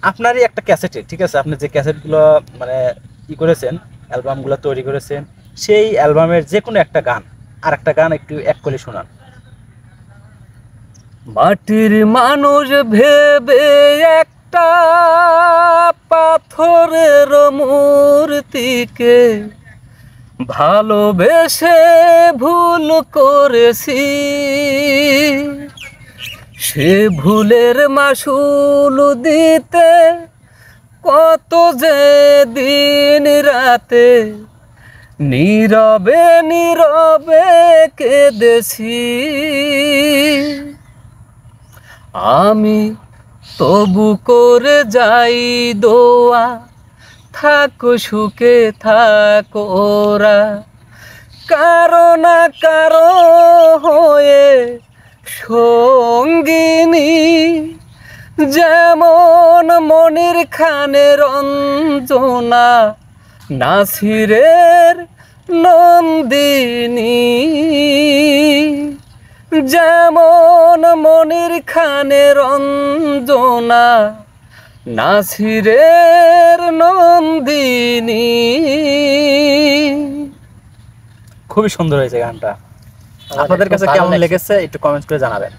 আপনারই একটা ক্যাসেটে, ঠিক আছে, আপনি যে ক্যাসেটগুলো মানে ই করেছেন, অ্যালবামগুলো তৈরি করেছেন, সেই অ্যালবামের যে কোনো একটা গান, আর একটা গান একটু এক করে শোনান। মাটির মানুষ ভেবে একটা পাথরের মূর্তিকে ভালোবেসে ভুল করেছি, সে ভুলের মাসুল দিতে কত যে দিন রাতে নীরবে নীরবে কেঁদেছি। আমি তবু করে যাই দোয়া, থাকো সুখে থাকো ওরা, কারো না কারো হয়ে সঙ্গিনী। যেমন মনির খানের অঞ্জনা, নাসিরের নন্দিনী। যেমন মনির খানের অঞ্জনা, নাসিরের নন্দিনী। খুবই সুন্দর হয়েছে গানটা। আমাদের আপনাদের খুব কাছে ভালো কেমন লাগছে। লেগেছে একটু কমেন্ট করে জানাবেন।